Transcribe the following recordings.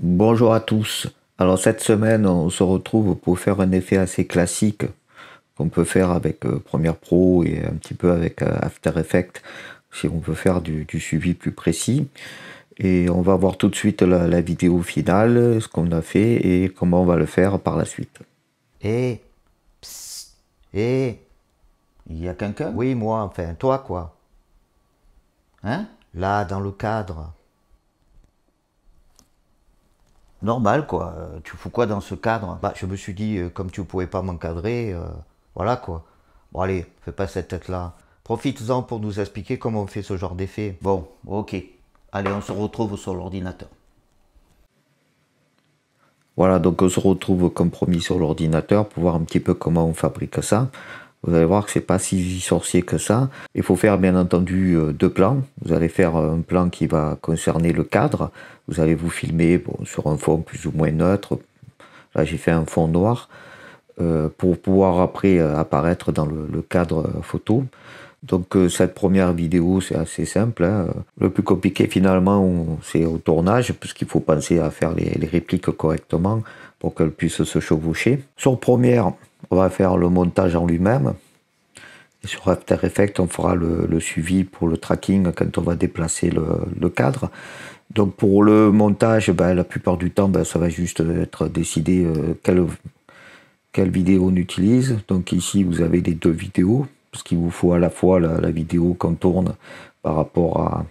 Bonjour à tous. Alors cette semaine, on se retrouve pour faire un effet assez classique qu'on peut faire avec Premiere Pro et un petit peu avec After Effects si on veut faire du suivi plus précis. Et on va voir tout de suite la vidéo finale, ce qu'on a fait et comment on va le faire par la suite. Psst, il y a quelqu'un? Oui, moi, enfin, toi, quoi. Hein? Là, dans le cadre. Normal, quoi. Tu fous quoi dans ce cadre? Bah, je me suis dit, comme tu ne pouvais pas m'encadrer, voilà, quoi. Bon, allez, fais pas cette tête-là. Profites-en pour nous expliquer comment on fait ce genre d'effet. Bon, ok. Allez, on se retrouve sur l'ordinateur. Voilà, donc on se retrouve comme promis sur l'ordinateur pour voir un petit peu comment on fabrique ça. Vous allez voir que c'est pas si sorcier que ça. Il faut faire bien entendu deux plans. Vous allez faire un plan qui va concerner le cadre. Vous allez vous filmer sur un fond plus ou moins neutre. Là j'ai fait un fond noir pour pouvoir après apparaître dans le cadre photo. Donc cette première vidéo c'est assez simple, hein. Le plus compliqué finalement c'est au tournage puisqu'il faut penser à faire les répliques correctement pour qu'elles puissent se chevaucher. Sur Premiere on va faire le montage en lui-même. Et sur After Effects on fera le suivi pour le tracking quand on va déplacer le cadre. Donc pour le montage, la plupart du temps ça va juste être décidé quelle vidéo on utilise. Donc ici vous avez les deux vidéos, parce qu'il vous faut à la fois la vidéo qu'on tourne par rapport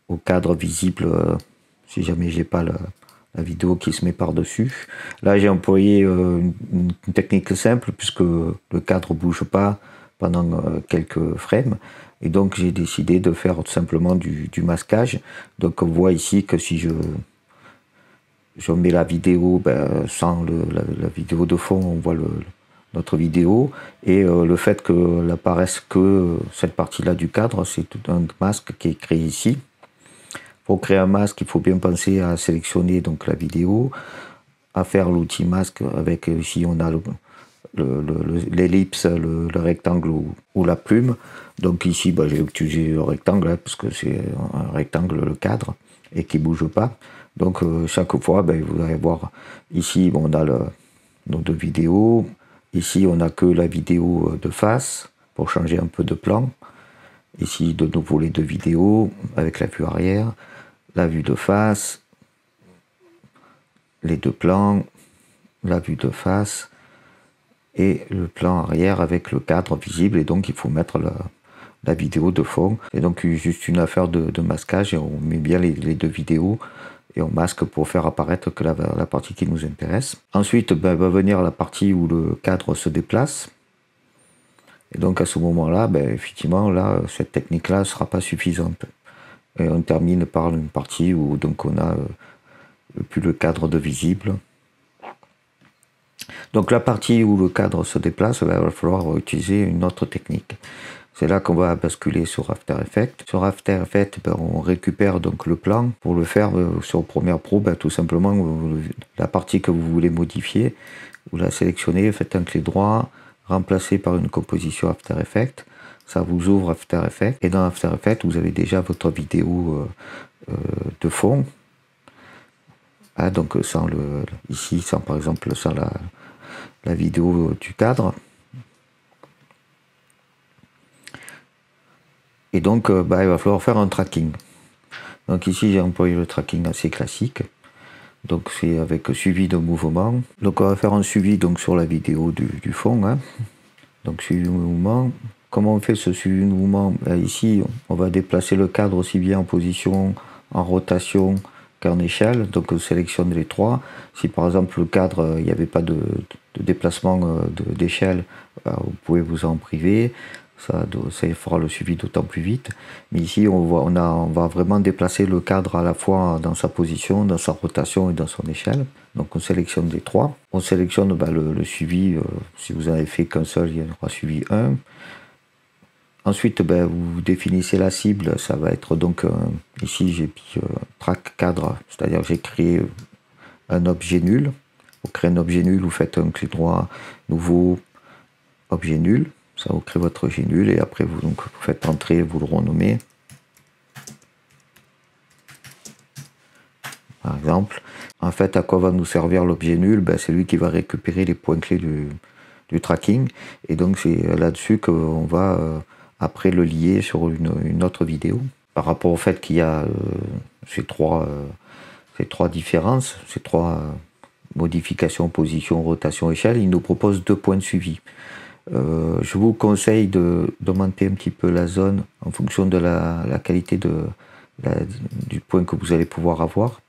au cadre visible, si jamais j'ai pas la vidéo qui se met par-dessus. Là j'ai employé une technique simple, puisque le cadre bouge pas pendant quelques frames. Et donc j'ai décidé de faire tout simplement du masquage. Donc on voit ici que si je mets la vidéo sans la vidéo de fond, on voit notre vidéo, et le fait que n'apparaisse que cette partie-là du cadre, c'est tout un masque qui est créé ici. Pour créer un masque, il faut bien penser à sélectionner donc la vidéo, à faire l'outil masque avec, ici on a l'ellipse, le rectangle ou la plume. Donc ici j'ai utilisé le rectangle, hein, parce que c'est un rectangle le cadre et qui bouge pas. Donc chaque fois vous allez voir ici on a nos deux vidéos. Ici on a que la vidéo de face pour changer un peu de plan. Ici de nouveau les deux vidéos avec la vue arrière, la vue de face, les deux plans, la vue de face et le plan arrière avec le cadre visible. Et donc il faut mettre la vidéo de fond. Et donc juste une affaire de masquage, et on met bien les deux vidéos et on masque pour faire apparaître que la partie qui nous intéresse. Ensuite va venir la partie où le cadre se déplace. Et donc à ce moment-là, effectivement, là, cette technique-là ne sera pas suffisante. Et on termine par une partie où donc on a plus le cadre de visible. Donc la partie où le cadre se déplace, il va falloir utiliser une autre technique. C'est là qu'on va basculer sur After Effects. Sur After Effects, on récupère donc le plan. Pour le faire sur Premiere Pro, tout simplement, la partie que vous voulez modifier, vous la sélectionnez, faites un clic droit, remplacez par une composition After Effects. Ça vous ouvre After Effects. Et dans After Effects, vous avez déjà votre vidéo de fond. Ah, donc ici, sans par exemple sans la vidéo du cadre. Et donc il va falloir faire un tracking. Donc ici j'ai employé le tracking assez classique. Donc c'est avec suivi de mouvement. Donc on va faire un suivi donc sur la vidéo du fond, hein. Donc suivi de mouvement. Comment on fait ce suivi de mouvement? Ici on va déplacer le cadre aussi bien en position, en rotation qu'en échelle. Donc on sélectionne les trois. Si par exemple le cadre il n'y avait pas de déplacement d'échelle, vous pouvez vous en priver. Ça fera le suivi d'autant plus vite. Mais ici, on va vraiment déplacer le cadre à la fois dans sa position, dans sa rotation et dans son échelle. Donc on sélectionne les trois. On sélectionne le suivi. Si vous n'avez fait qu'un seul, il y aura suivi 1. Ensuite, vous définissez la cible. Ça va être donc, ici j'ai mis track cadre, c'est-à-dire j'ai créé un objet nul. Pour créer un objet nul, vous faites un clic droit, nouveau, objet nul. Ça vous crée votre objet nul, et après vous faites entrer, vous le renommez. Par exemple. En fait, à quoi va nous servir l'objet nul? Ben, c'est lui qui va récupérer les points clés du tracking. Et donc c'est là-dessus qu'on va après le lier sur une autre vidéo. Par rapport au fait qu'il y a ces trois différences, ces trois modifications, position, rotation, échelle, il nous propose 2 points de suivi. Je vous conseille d'augmenter un petit peu la zone en fonction de la qualité du point que vous allez pouvoir avoir.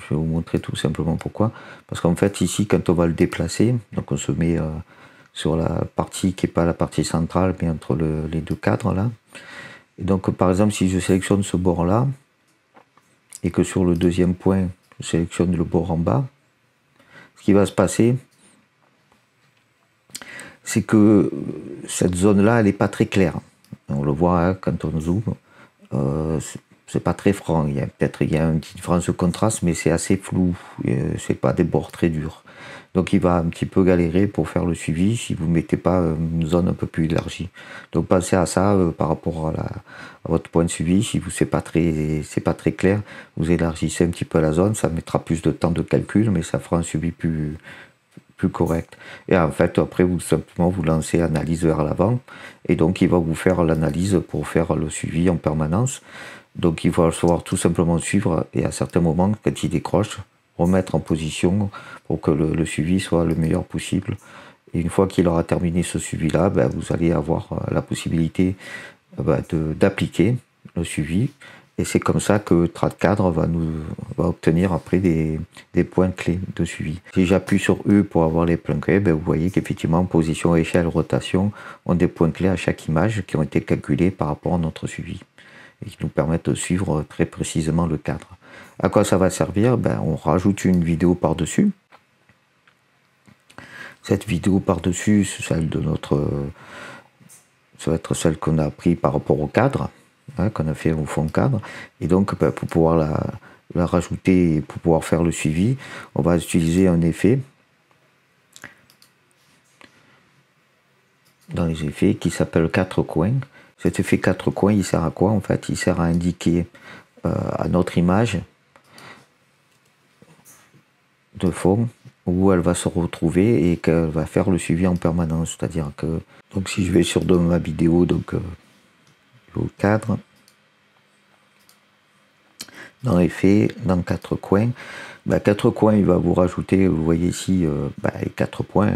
Je vais vous montrer tout simplement pourquoi. Parce qu'en fait ici, quand on va le déplacer, donc on se met sur la partie qui n'est pas la partie centrale, mais entre les deux cadres là. Et donc par exemple, si je sélectionne ce bord là, et que sur le deuxième point, je sélectionne le bord en bas, ce qui va se passer, c'est que cette zone-là, elle n'est pas très claire. On le voit hein, quand on zoome, c'est pas très franc. Il y a une petite différence de contraste, mais c'est assez flou. C'est pas des bords très durs. Donc il va un petit peu galérer pour faire le suivi si vous ne mettez pas une zone un peu plus élargie. Donc pensez à ça par rapport à votre point de suivi. Si vous c'est pas très clair, vous élargissez un petit peu la zone. Ça mettra plus de temps de calcul, mais ça fera un suivi plus correct. Et en fait, après, simplement vous lancez analyse vers l'avant, et donc il va vous faire l'analyse pour faire le suivi en permanence. Donc il va falloir tout simplement suivre, et à certains moments, quand il décroche, remettre en position pour que le suivi soit le meilleur possible. Et une fois qu'il aura terminé ce suivi-là, ben, vous allez avoir la possibilité d'appliquer le suivi. Et c'est comme ça que TradCadre va obtenir après des points clés de suivi. Si j'appuie sur E pour avoir les points clés, ben vous voyez qu'effectivement, position, échelle, rotation ont des points clés à chaque image qui ont été calculés par rapport à notre suivi et qui nous permettent de suivre très précisément le cadre. À quoi ça va servir? Ben, on rajoute une vidéo par-dessus. Cette vidéo par-dessus, c'est celle de ça va être celle qu'on a pris par rapport au cadre. Hein, qu'on a fait au fond cadre, et donc ben, pour pouvoir la rajouter et pour pouvoir faire le suivi, on va utiliser un effet dans les effets qui s'appelle 4 coins. Cet effet 4 coins, il sert à quoi? En fait, il sert à indiquer à notre image de fond où elle va se retrouver et qu'elle va faire le suivi en permanence. C'est-à-dire que donc si je vais sur ma vidéo, donc le cadre, dans l'effet, dans 4 coins, 4 coins, il va vous rajouter, vous voyez ici, les 4 points,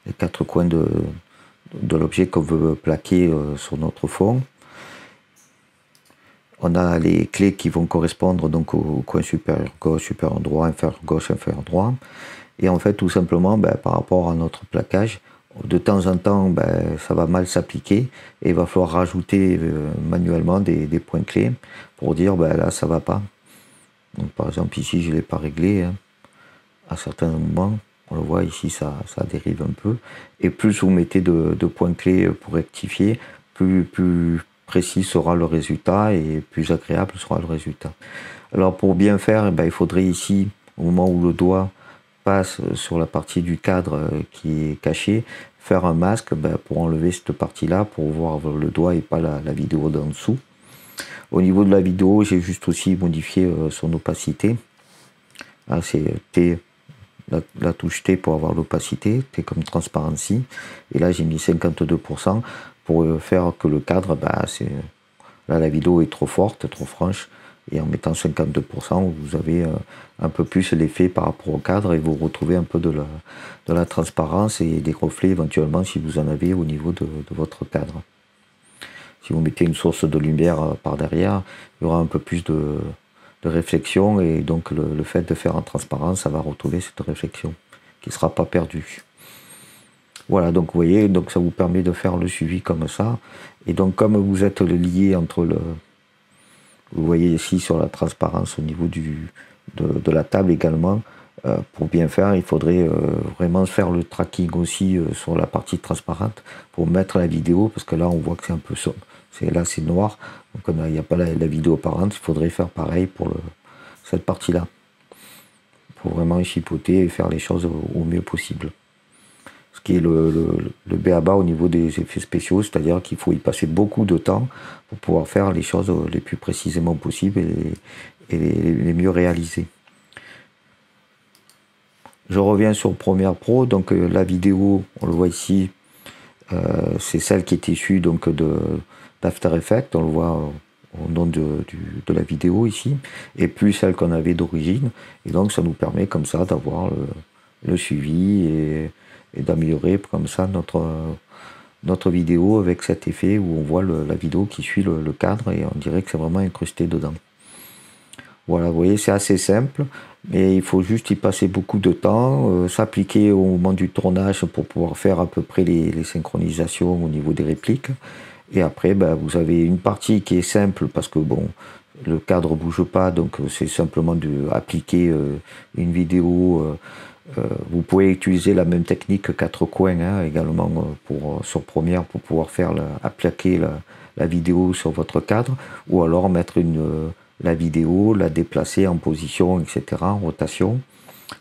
les 4 coins de l'objet qu'on veut plaquer sur notre fond. On a les clés qui vont correspondre donc au coin supérieur gauche, supérieur droit, inférieur gauche, inférieur droit. Et en fait, tout simplement, par rapport à notre plaquage, de temps en temps, ça va mal s'appliquer et il va falloir rajouter manuellement des points clés pour dire là ça va pas. Donc, par exemple ici je ne l'ai pas réglé, hein. À certains moments, on le voit ici ça dérive un peu. Et plus vous mettez de points clés pour rectifier, plus précis sera le résultat et plus agréable sera le résultat. Alors pour bien faire, il faudrait ici, au moment où le doigt passe sur la partie du cadre qui est cachée, faire un masque pour enlever cette partie là pour voir le doigt et pas la vidéo d'en dessous. Au niveau de la vidéo, j'ai juste aussi modifié son opacité. C'est T, la touche T pour avoir l'opacité, T comme transparency, et là j'ai mis 52% pour faire que le cadre, là la vidéo est trop forte, trop franche, et en mettant 52%, vous avez un peu plus l'effet par rapport au cadre et vous retrouvez un peu de la transparence et des reflets éventuellement si vous en avez au niveau de votre cadre. Si vous mettez une source de lumière par derrière, il y aura un peu plus de réflexion et donc le fait de faire en transparence, ça va retrouver cette réflexion qui ne sera pas perdue. Voilà, donc vous voyez, donc ça vous permet de faire le suivi comme ça. Et donc comme vous êtes lié entre vous voyez ici sur la transparence au niveau de la table également, pour bien faire, il faudrait vraiment faire le tracking aussi sur la partie transparente pour mettre la vidéo, parce que là on voit que c'est un peu sombre. Là c'est noir, donc il n'y a pas la vidéo apparente, il faudrait faire pareil pour cette partie-là. Pour vraiment chipoter et faire les choses au mieux possible. Ce qui est le b.a-ba au niveau des effets spéciaux, c'est-à-dire qu'il faut y passer beaucoup de temps pour pouvoir faire les choses les plus précisément possible et les mieux réalisés. Je reviens sur Premiere Pro, donc la vidéo, on le voit ici, c'est celle qui est issue donc d'After Effects, on le voit au nom de la vidéo ici, et plus celle qu'on avait d'origine, et donc ça nous permet comme ça d'avoir le suivi et d'améliorer comme ça notre vidéo avec cet effet où on voit la vidéo qui suit le cadre et on dirait que c'est vraiment incrusté dedans. Voilà, vous voyez, c'est assez simple, mais il faut juste y passer beaucoup de temps, s'appliquer au moment du tournage pour pouvoir faire à peu près les synchronisations au niveau des répliques. Et après, ben, vous avez une partie qui est simple parce que bon, le cadre bouge pas, donc c'est simplement d'appliquer une vidéo. Vous pouvez utiliser la même technique 4 coins hein, également sur Premiere pour pouvoir faire appliquer la vidéo sur votre cadre, ou alors mettre la vidéo, la déplacer en position, etc., en rotation,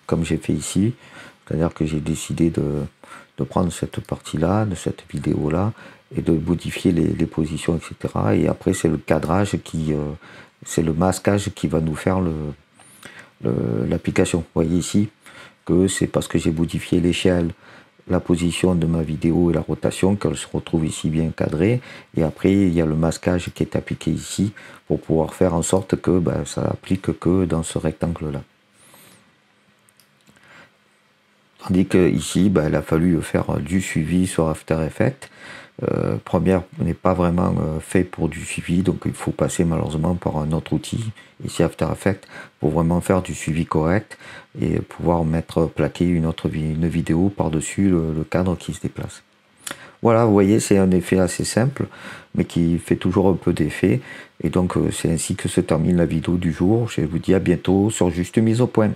comme j'ai fait ici. C'est-à-dire que j'ai décidé de prendre cette partie-là, de cette vidéo-là, et de modifier les positions, etc. Et après, c'est le cadrage c'est le masquage qui va nous faire l'application. Vous voyez ici que c'est parce que j'ai modifié l'échelle, la position de ma vidéo et la rotation qu'elle se retrouve ici bien cadrée. Et après, il y a le masquage qui est appliqué ici pour pouvoir faire en sorte que ben, ça applique que dans ce rectangle-là. Tandis que ici, ben, il a fallu faire du suivi sur After Effects. Premiere n'est pas vraiment fait pour du suivi, donc il faut passer malheureusement par un autre outil, ici After Effects, pour vraiment faire du suivi correct et pouvoir plaquer une vidéo par-dessus le cadre qui se déplace. Voilà, vous voyez, c'est un effet assez simple, mais qui fait toujours un peu d'effet. Et donc, c'est ainsi que se termine la vidéo du jour. Je vous dis à bientôt sur Juste Mise au Point.